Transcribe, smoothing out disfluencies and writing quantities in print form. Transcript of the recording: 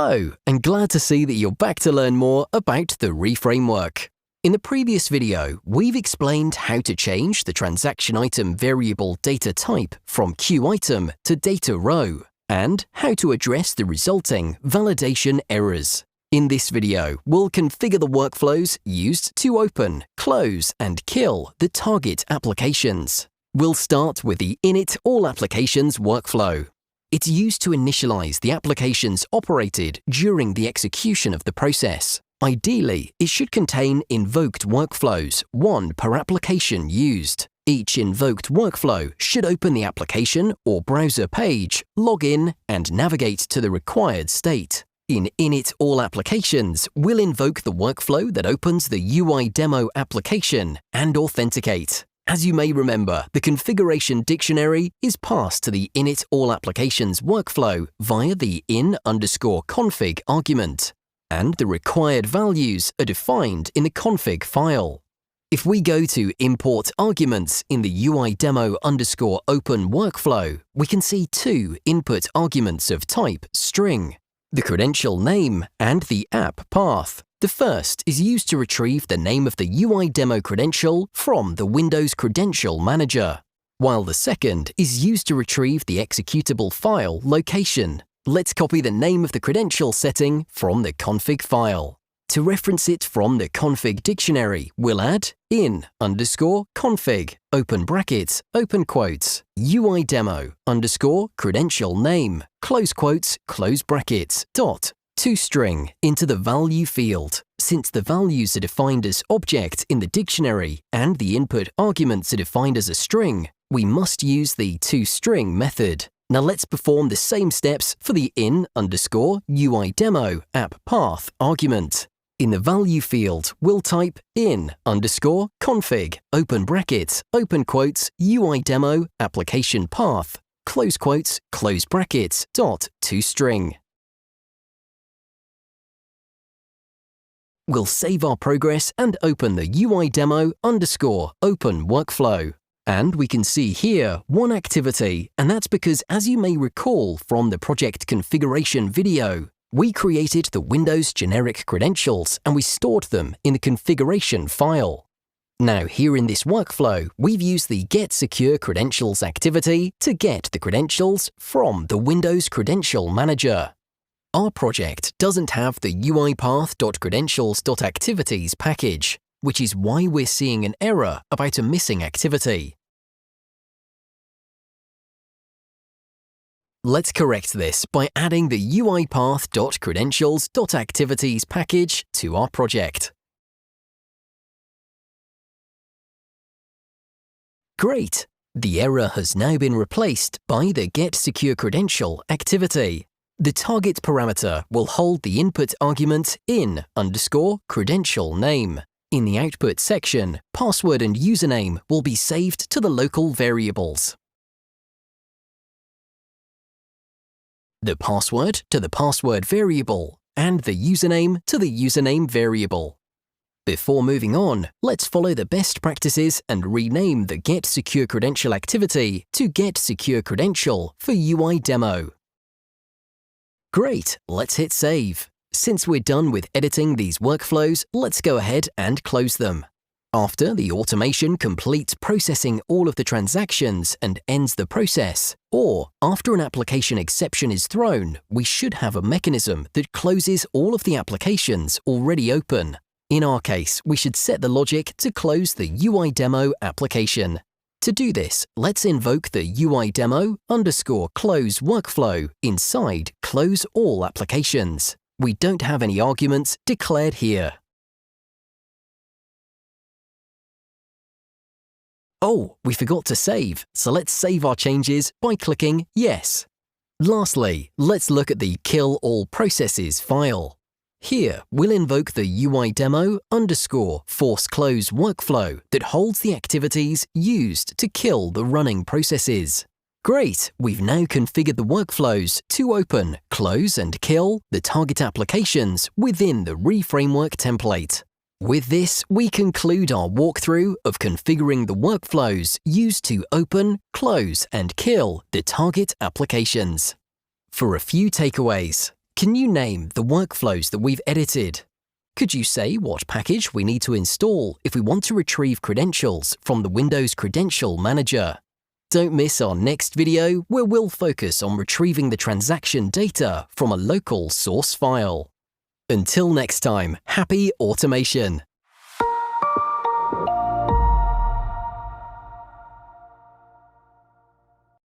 Hello, and glad to see that you're back to learn more about the REFramework. In the previous video, we've explained how to change the transaction item variable data type from QItem to data row, and how to address the resulting validation errors. In this video, we'll configure the workflows used to open, close, and kill the target applications. We'll start with the InitAllApplications workflow. It's used to initialize the applications operated during the execution of the process. Ideally, it should contain invoked workflows, one per application used. Each invoked workflow should open the application or browser page, log in, and navigate to the required state. In InitAllApplications, we'll invoke the workflow that opens the UiDemo application and authenticate. As you may remember, the configuration dictionary is passed to the InitAllApplications workflow via the in_config argument, and the required values are defined in the config file. If we go to import arguments in the UiDemo_open workflow, we can see two input arguments of type string, the credential name and the app path. The first is used to retrieve the name of the UiDemo credential from the Windows Credential Manager, while the second is used to retrieve the executable file location. Let's copy the name of the credential setting from the config file. To reference it from the config dictionary, we'll add in_config, open brackets, open quotes, UiDemo_credential name, close quotes, close brackets, dot, toString into the value field. Since the values are defined as object in the dictionary and the input arguments are defined as a string, we must use the toString method. Now let's perform the same steps for the in_UiDemo app path argument. In the value field, we'll type in_config, open brackets, open quotes, UiDemo application path, close quotes, close brackets, dot, toString. We'll save our progress and open the UiDemo_open workflow. And we can see here one activity, and that's because, as you may recall from the project configuration video, we created the Windows generic credentials and we stored them in the configuration file. Now here in this workflow, we've used the getSecureCredentials activity to get the credentials from the Windows Credential Manager. Our project doesn't have the uipath.credentials.activities package, which is why we're seeing an error about a missing activity. Let's correct this by adding the uipath.credentials.activities package to our project. Great! The error has now been replaced by the getSecureCredential activity. The target parameter will hold the input argument in_credential name. In the output section, password and username will be saved to the local variables. The password to the password variable, and the username to the username variable. Before moving on, let's follow the best practices and rename the getSecureCredential activity to getSecureCredential for UiDemo. Great, let's hit save. Since we're done with editing these workflows, let's go ahead and close them. After the automation completes processing all of the transactions and ends the process, or after an application exception is thrown, we should have a mechanism that closes all of the applications already open. In our case, we should set the logic to close the UiDemo application. To do this, let's invoke the UiDemo_close workflow inside close all applications. We don't have any arguments declared here. Oh, we forgot to save, so let's save our changes by clicking Yes. Lastly, let's look at the Kill All Processes file. Here, we'll invoke the UiDemo_force_close workflow that holds the activities used to kill the running processes. Great, we've now configured the workflows to open, close, and kill the target applications within the REFramework template. With this, we conclude our walkthrough of configuring the workflows used to open, close, and kill the target applications. For a few takeaways, Can you name the workflows that we've edited? Could you say what package we need to install if we want to retrieve credentials from the Windows Credential Manager? Don't miss our next video where we'll focus on retrieving the transaction data from a local source file. Until next time, happy automation!